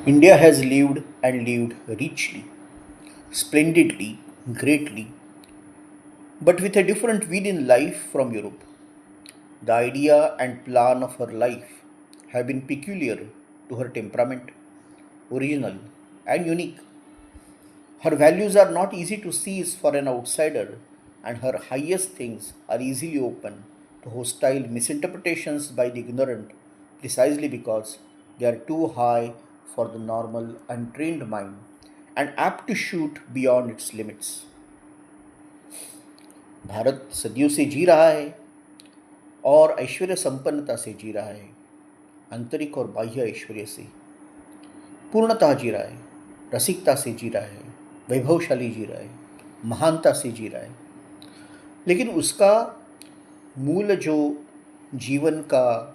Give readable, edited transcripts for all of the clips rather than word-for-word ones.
India has lived and lived richly, splendidly, greatly, but with a different will in life from Europe. The idea and plan of her life have been peculiar to her temperament, original, and unique. Her values are not easy to seize for an outsider, and her highest things are easily open to hostile misinterpretations by the ignorant precisely because they are too high for the normal, untrained mind and apt to shoot beyond its limits. Bharat सदियों से जी रहा है और ऐश्वर्य संपन्नता से जी रहा है, आंतरिक और बाह्य ऐश्वर्य से पूर्णतः जी रहा है, रसिकता से जी रहा है, वैभवशाली जी रहा है, महानता से जी रहा है। लेकिन उसका मूल जो जीवन का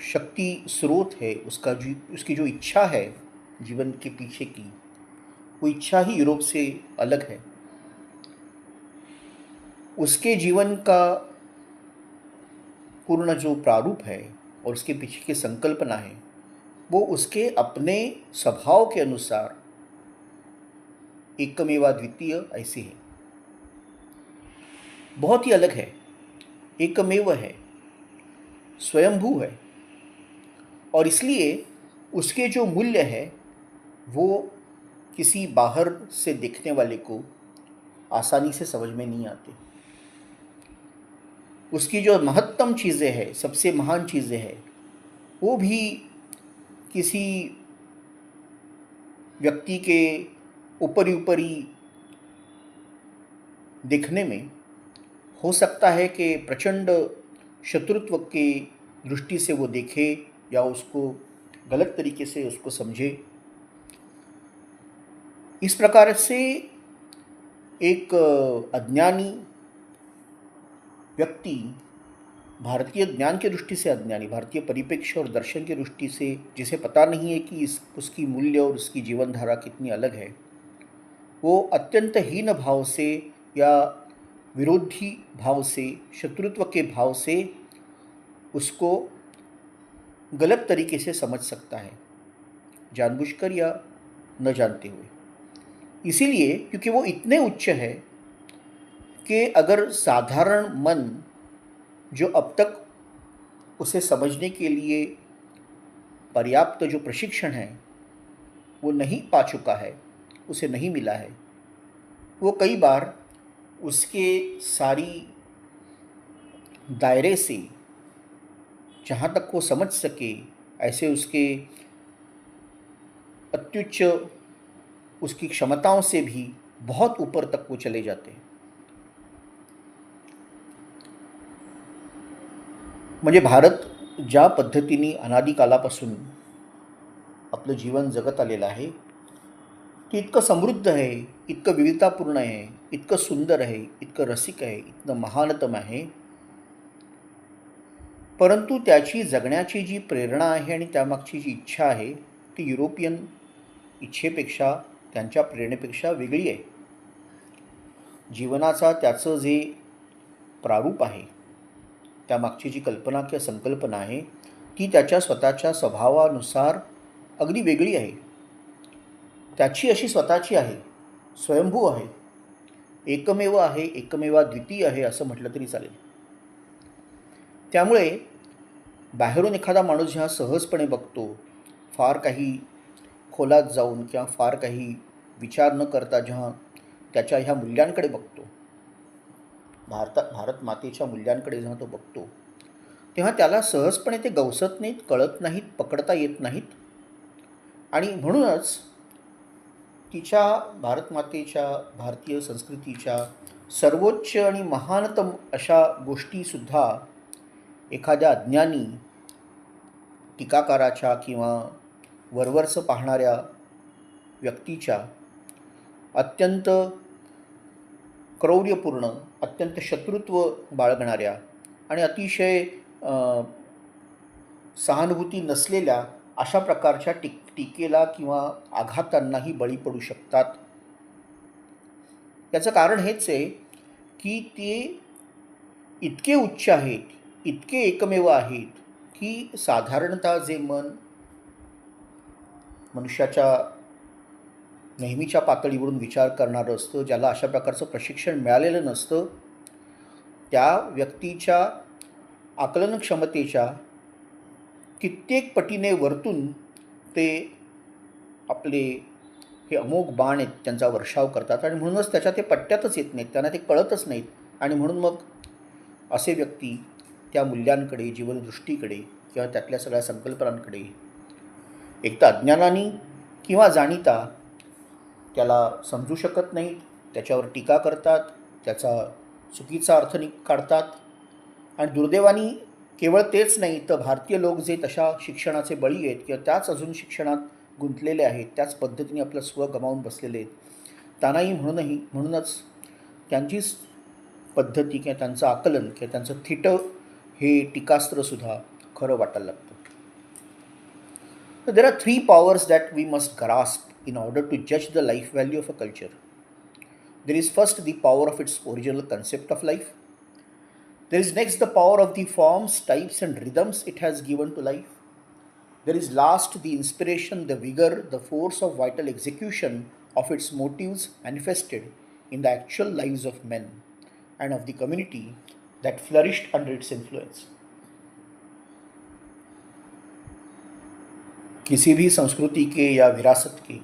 शक्ति स्रोत है, उसकी जो इच्छा है जीवन के पीछे की, वो इच्छा ही यूरोप से अलग है। उसके जीवन का पूर्ण जो प्रारूप है और उसके पीछे की संकल्पना है, वो उसके अपने स्वभाव के अनुसार एकमेवा द्वितीय ऐसी है, बहुत ही अलग है, एकमेव है, स्वयंभू है। और इसलिए उसके जो मूल्य है वो किसी बाहर से देखने वाले को आसानी से समझ में नहीं आते। उसकी जो महत्तम चीज़ें हैं, सबसे महान चीज़ें हैं, वो भी किसी व्यक्ति के ऊपरी ऊपरी देखने में हो सकता है कि प्रचंड शत्रुत्व की दृष्टि से वो देखे या उसको गलत तरीके से उसको समझे। इस प्रकार से एक अज्ञानी व्यक्ति, भारतीय ज्ञान की दृष्टि से अज्ञानी, भारतीय परिप्रेक्ष्य और दर्शन की दृष्टि से जिसे पता नहीं है कि उसकी मूल्य और उसकी जीवन धारा कितनी अलग है, वो अत्यंत हीन भाव से या विरोधी भाव से, शत्रुत्व के भाव से उसको गलत तरीके से समझ सकता है, जानबूझकर या न जानते हुए। इसीलिए क्योंकि वो इतने उच्च है कि अगर साधारण मन जो अब तक उसे समझने के लिए पर्याप्त जो प्रशिक्षण है वो नहीं पा चुका है, उसे नहीं मिला है, वो कई बार उसके सारी दायरे से जहाँ तक वो समझ सके ऐसे उसके अत्युच्च उसकी क्षमताओं से भी बहुत ऊपर तक वो चले जाते हैं। म्हणजे भारत ज्या पद्धतीने अनादी कालापासून आपलं जीवन जगत आलेलं आहे ते इतकं समृद्ध आहे, इतकं विविधतापूर्ण आहे, इतकं सुंदर आहे, इतकं रसिक आहे, इतकं महानतम आहे, परंतु त्याची जगण्याची जी प्रेरणा आहे आणि त्यामागची जी इच्छा आहे ती युरोपियन इच्छेपेक्षा, त्यांच्या प्रेरणेपेक्षा वेगळी आहे। जीवनाचा त्याचं जे प्रारूप आहे, त्यामागची जी कल्पना किंवा संकल्पना आहे ती त्याच्या स्वतःच्या स्वभावानुसार अगदी वेगळी आहे। त्याची अशी स्वतःची आहे, स्वयंभू आहे, एकमेव आहे, एकमेवा द्वितीय आहे असं म्हटलं तरी चालेल। त्यामुळे बाहेरून एखादा माणूस जेव्हा सहजपणे बघतो, फार काही खोलात जाऊन किंवा फार काही विचार न करता जेव्हा त्याच्या ह्या मूल्यांकडे बघतो, भारत मातेच्या मूल्यांकडे जेव्हा तो बघतो, तेव्हा त्याला सहजपणे ते गवसत नाहीत, कळत नाहीत, पकडता येत नाहीत। आणि म्हणूनच तिच्या भारत मातेच्या, भारतीय संस्कृतीच्या सर्वोच्च आणि महानतम अशा गोष्टीसुद्धा एखाद्या अज्ञानी टीकाकाराच्या किंवा वरवरचं पाहणाऱ्या व्यक्तीच्या अत्यंत क्रौर्यपूर्ण, अत्यंत शत्रुत्व बाळगणाऱ्या आणि अतिशय सहानुभूती नसलेल्या अशा प्रकारच्या टीकेला किंवा आघातांनाही बळी पडू शकतात। याचं कारण हेच आहे की ते इतके उच्च आहेत, इतके एकमेव आहेत की साधारणतः जे मन मनुष्याच्या नेहमीच्या पातळीवरून विचार करणारं असतं, ज्याला अशा प्रकारचं प्रशिक्षण मिळालेलं नसतं, त्या व्यक्तीच्या आकलन क्षमतेच्या कित्येक पटीने वरतून ते आपले हे अमोघ बाण आहेत त्यांचा वर्षाव करतात आणि म्हणूनच त्याच्या ते पट्ट्यातच येत नाहीत, त्यांना ते कळतच नाहीत. आणि म्हणून मग असे व्यक्ती त्या मूल्यांकडे, जीवनदृष्टीकडे किंवा त्यातल्या सगळ्या संकल्पनांकडे एक तर अज्ञानाने किंवा जाणीता त्याला समजू शकत नाहीत, त्याच्यावर टीका करतात, त्याचा चुकीचा अर्थ काढतात. आणि दुर्दैवाने केवळ तेच नाही, तर भारतीय लोक जे तशा शिक्षणाचे बळी आहेत किंवा त्याच अजून शिक्षणात गुंतलेले आहेत, त्याच पद्धतीने आपलं स्व गमावून बसलेले आहेत, त्यांनाही म्हणूनच त्यांचीच पद्धती किंवा त्यांचं आकलन किंवा त्यांचं थिटं हे टीकास्त्रसुद्धा खरं वाटायला लागतं. So there are three powers that we must grasp in order to judge the life value of a culture. There is first the power of its original concept of life. There is next the power of the forms, types, and rhythms it has given to life. There is last the inspiration, the vigor, the force of vital execution of its motives manifested in the actual lives of men and of the community that flourished under its influence. किसी भी संस्कृति के या विरासत के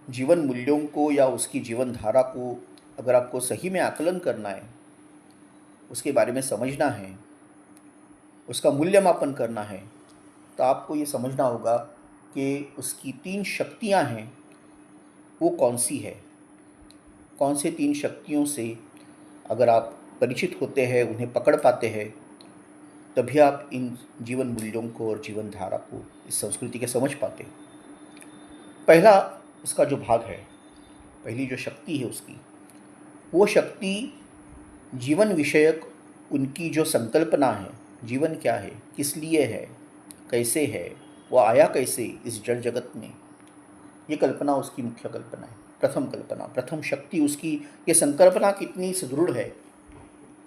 जीवन मूल्यों को या उसकी जीवन धारा को अगर आपको सही में आकलन करना है, उसके बारे में समझना है, उसका मूल्यमापन करना है, तो आपको ये समझना होगा कि उसकी 3 शक्तियाँ हैं, वो कौन सी है। कौन से 3 शक्तियों से अगर आप परिचित होते हैं, उन्हें पकड़ पाते हैं, तभी आप इन जीवन मूल्यों को और जीवन धारा को इस संस्कृति के समझ पाते। पहला उसका जो भाग है, पहली जो शक्ति है उसकी, वो शक्ति जीवन विषयक उनकी जो संकल्पना है, जीवन क्या है, किस लिए है, कैसे है, वो आया कैसे इस जड़ जगत में, ये कल्पना उसकी मुख्य कल्पना है। प्रथम कल्पना, प्रथम शक्ति उसकी, ये संकल्पना कितनी सुदृढ़ है,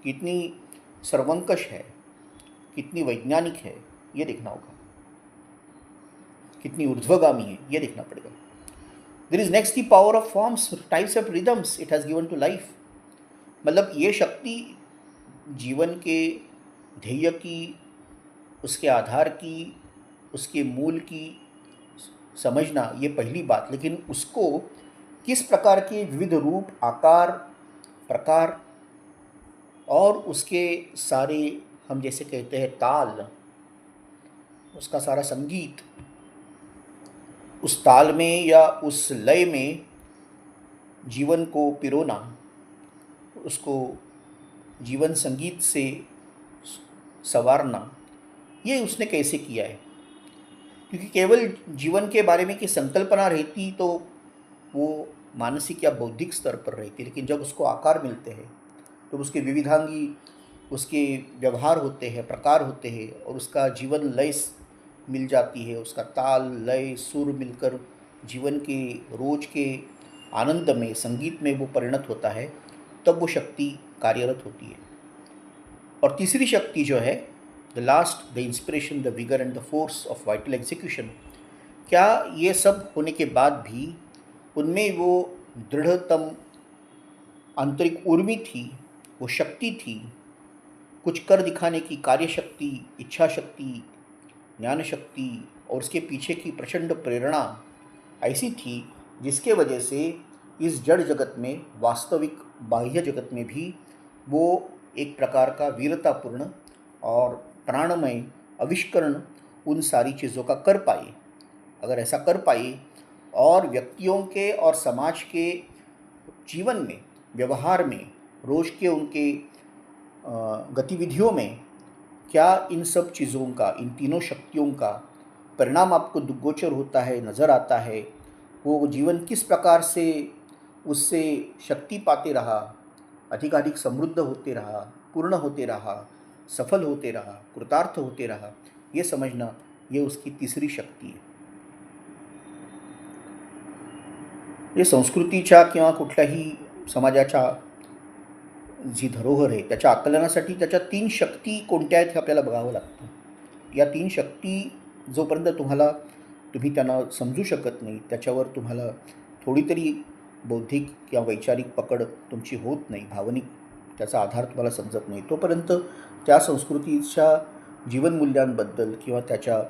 कितनी सर्वंकष है, कितनी वैज्ञानिक है, ये देखना होगा, कितनी ऊर्ध्वगामी है, ये देखना पड़ेगा। There is next the power of forms, types of rhythms it has given to life. मतलब ये शक्ति जीवन के ध्येय की, उसके आधार की, उसके मूल की समझना, ये पहली बात। लेकिन उसको किस प्रकार के विविध रूप, आकार, प्रकार और उसके सारे, हम जैसे कहते हैं ताल, उसका सारा संगीत, उस ताल में या उस लय में जीवन को पिरोना, उसको जीवन संगीत से संवारना, ये उसने कैसे किया है। क्योंकि केवल जीवन के बारे में की संकल्पना रहती तो वो मानसिक या बौद्धिक स्तर पर रहती, लेकिन जब उसको आकार मिलते हैं तो उसके विविधांगी, उसके व्यवहार होते हैं, प्रकार होते हैं, और उसका जीवन लय मिल जाती है, उसका ताल, लय, सुर मिलकर जीवन के रोज के आनंद में, संगीत में वो परिणत होता है, तब वो शक्ति कार्यरत होती है। और तीसरी शक्ति जो है, the last, the inspiration, the vigour end the force of vital execution, क्या ये सब होने के बाद भी उनमें वो दृढ़तम आंतरिक उर्मी थी, वो शक्ति थी, कुछ कर दिखाने की कार्य शक्ति, इच्छा शक्ति, ज्ञान शक्ति और उसके पीछे की प्रचंड प्रेरणा ऐसी थी जिसके वजह से इस जड़ जगत में, वास्तविक बाह्य जगत में भी वो एक प्रकार का वीरतापूर्ण और प्राणमय आविष्करण उन सारी चीज़ों का कर पाए। अगर ऐसा कर पाए और व्यक्तियों के और समाज के जीवन में, व्यवहार में, रोज़ के उनके गतिविधियों में क्या इन सब चीज़ों का, इन तीनों शक्तियों का परिणाम आपको दुर्गोचर होता है, नज़र आता है, वो जीवन किस प्रकार से उससे शक्ति पाते रहा, अधिकाधिक समृद्ध होते रहा, पूर्ण होते रहा, सफल होते रहा, कृतार्थ होते रहा, ये समझना, ये उसकी तीसरी शक्ती आहे। हे संस्कृतीच्या किंवा कुठल्याही समाजाच्या जी धरोहर आहे त्याच्या आकलनासाठी त्याच्या 3 शक्ती कोणत्या आहेत हे आपल्याला बघावं लागतं। या 3 शक्ती जोपर्यंत तुम्हाला तुम्ही त्यांना समजू शकत नाही, त्याच्यावर तुम्हाला थोडी तरी बौद्धिक किंवा वैचारिक पकड तुमची होत नाही, भावनिक त्याचा आधार तुम्हाला समजत नाही, तोपर्यंत त्या संस्कृतीच्या जीवनमूल्यांबद्दल किंवा त्याच्या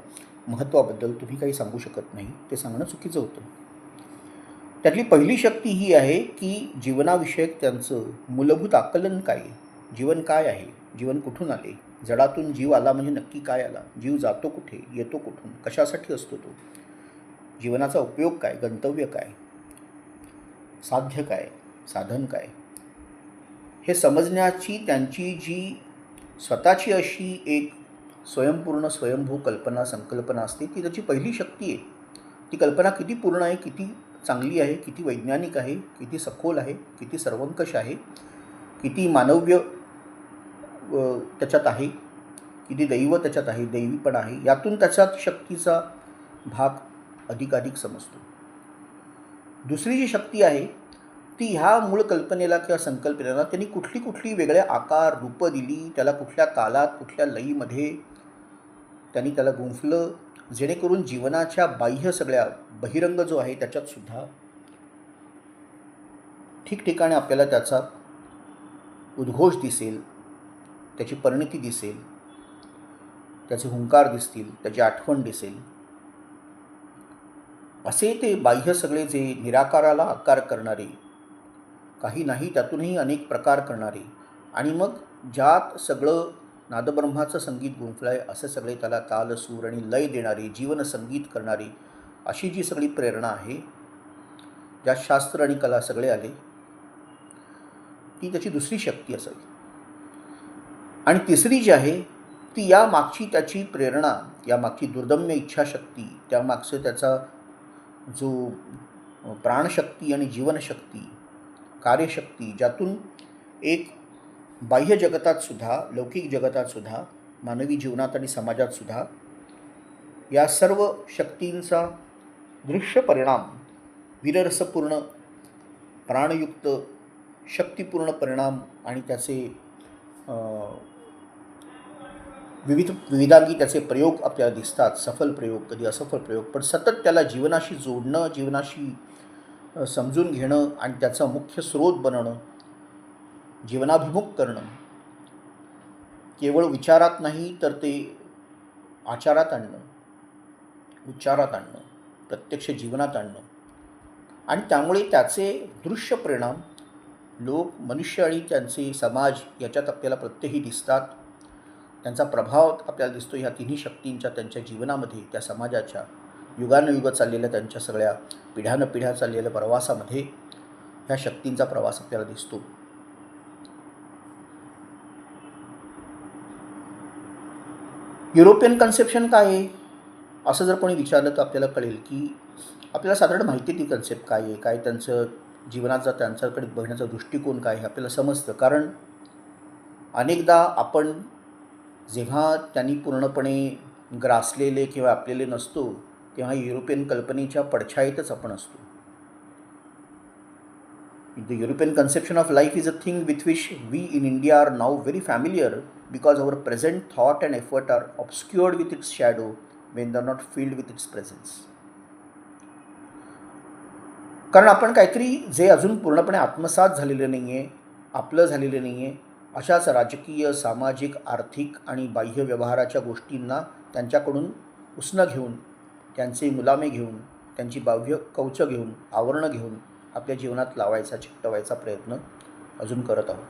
महत्त्वाबद्दल तुम्ही काही सांगू शकत नाही. ते सांगणं चुकीचं होतं. त्यातली पहिली शक्ती ही आहे की जीवनाविषयक त्यांचं मूलभूत आकलन काय आहे, जीवन काय आहे, जीवन कुठून आले, जडातून जीव आला म्हणजे नक्की काय आला, जीव जातो कुठे, येतो कुठून, कशासाठी असतो तो, जीवनाचा उपयोग काय, गंतव्य काय, साध्य काय, साधन काय, हे समजण्याची त्यांची जी स्वतःची अशी एक स्वयंपूर्ण स्वयंभू कल्पना संकल्पना असते, ती त्याची पहिली शक्ती आहे. ती कल्पना किती पूर्ण आहे, किती चांगली आहे, किती वैज्ञानिक आहे, किती सखोल आहे, किती सर्वंकष आहे, किती मानव्य त्याच्यात आहे, किती दैव त्याच्यात आहे, दैवीपण आहे, यातून त्याच्यात शक्तीचा भाग अधिकाधिक समजतो. दुसरी जी शक्ती आहे ती ह्या मूळ कल्पनेला किंवा संकल्पनेला त्यांनी कुठली कुठली वेगळे आकार रूपं दिली, त्याला कुठल्या कालात कुठल्या लयीमध्ये त्यांनी त्याला गुंफलं, जेणेकरून जीवनाच्या बाह्य सगळ्या बहिरंग जो आहे त्याच्यात सुद्धा ठिकठिकाणी आपल्याला त्याचा उद्घोष दिसेल, त्याची परिणती दिसेल, त्याचे हुंकार दिसतील, त्याची आठवण दिसेल. असे ते बाह्य सगळे जे निराकाराला आकार करणारे, काही नाही त्यातूनही अनेक प्रकार करणारे, आणि मग ज्यात सगळं नादब्रह्माचं संगीत गुंफलं आहे असे सगळे त्याला ताल सूर आणि लय देणारे, जीवनसंगीत करणारी अशी जी सगळी प्रेरणा आहे, ज्यात शास्त्र आणि कला सगळे आले, ती त्याची दुसरी शक्ती असावी. आणि तिसरी जी आहे ती या मागची त्याची प्रेरणा, या मागची दुर्दम्य इच्छाशक्ती, त्यामागचं त्याचा जो प्राणशक्ती आणि जीवनशक्ती, कार्यशक्ती, ज्यातून एक बाह्य जगतात सुद्धा, लौकिक जगतात सुद्धा, मानवी जीवनात आणि समाजात सुद्धा या सर्व शक्तींचा दृश्य परिणाम, वीररसपूर्ण प्राणयुक्त शक्तिपूर्ण परिणाम आणि त्याचे विविधांगी त्याचे प्रयोग आपल्याला दिसतात, सफल प्रयोग, कधी असफल प्रयोग, पण सतत त्याला जीवनाशी जोडणं, जीवनाशी समजून घेणं आणि त्याचा मुख्य स्रोत बनवणं, जीवनाभिमुख करणं, केवळ विचारात नाही तर ते आचारात आणणं, उच्चारात आणणं, प्रत्यक्ष जीवनात आणणं, आणि त्यामुळे त्याचे दृश्य परिणाम लोक, मनुष्य आणि त्यांचे समाज याच्यात आपल्याला प्रत्येही दिसतात. त्यांचा प्रभाव आपल्याला दिसतो ह्या तिन्ही शक्तींच्या त्यांच्या जीवनामध्ये, त्या समाजाच्या युगानुयुग चाललेल्या त्यांच्या सगळ्या पिढ्यानपिढ्या चाललेल्या प्रवासामध्ये ह्या शक्तींचा प्रवास आपल्याला दिसतो. युरोपियन कन्सेप्शन काय आहे असं जर कोणी विचारलं तर आपल्याला कळेल की आपल्याला साधारण माहिती ती कन्सेप्ट काय आहे, काय त्यांचं जीवनाचा त्यांच्याकडे बघण्याचा दृष्टिकोन काय आहे आपल्याला समजतं. कारण अनेकदा आपण जेव्हा त्यांनी पूर्णपणे ग्रासलेले किंवा आपलेले नसतो, तेव्हा युरोपियन कल्पनेच्या पडछायेतच आपण असतो. The European conception of life is a thing with which we in India are now very familiar because our present thought and effort are obscured with its shadow when they are not filled with its presence. कारण आपण काहीतरी जे अजून पूर्णपणे आत्मसात झालेलं नाही आहे, आपलं झालेलं नाही आहे, अशाच राजकीय, सामाजिक, आर्थिक आणि बाह्य व्यवहाराच्या गोष्टींना त्यांच्याकडून उसणं घेऊन, त्यांचे मुलामे घेऊन, त्यांची बाह्य कवच घेऊन, आवरणं घेऊन आपल्या जीवनात लावायचा, चिकटवायचा प्रयत्न अजून करत आहोत.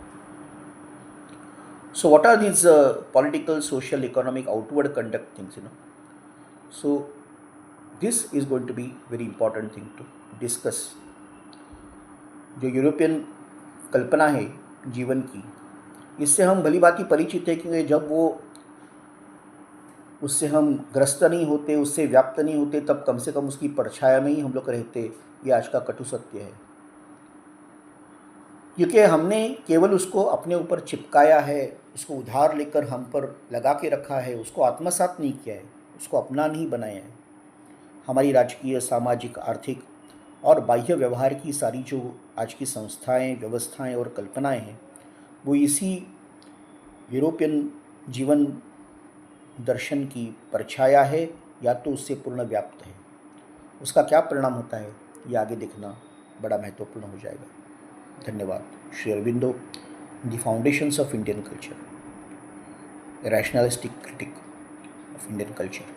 So what are these political, social, economic, outward conduct things, so this is going to be very important thing to discuss. जो यूरोपियन कल्पना है जीवन की, इससे हम भली भांति परिचित है कि जब वो उससे हम ग्रस्त नहीं होते, उससे व्याप्त नहीं होते, तब कम से कम उसकी परछाया में ही हम लोग रहते. ये आज का कटु सत्य है, क्योंकि हमने केवल उसको अपने ऊपर चिपकाया है, उसको उधार लेकर हम पर लगा के रखा है, उसको आत्मसात नहीं किया है, उसको अपना नहीं बनाया है. हमारी राजकीय, सामाजिक, आर्थिक और बाह्य व्यवहार की सारी जो आज की संस्थाएं, व्यवस्थाएं और कल्पनाएं हैं, वो इसी यूरोपियन जीवन दर्शन की परछाया है या तो उससे पूर्ण व्याप्त है. उसका क्या परिणाम होता है, ये आगे देखना बड़ा महत्वपूर्ण हो जाएगा। धन्यवाद। Shri Aurobindo, the foundations of Indian culture, rationalistic critique of Indian culture.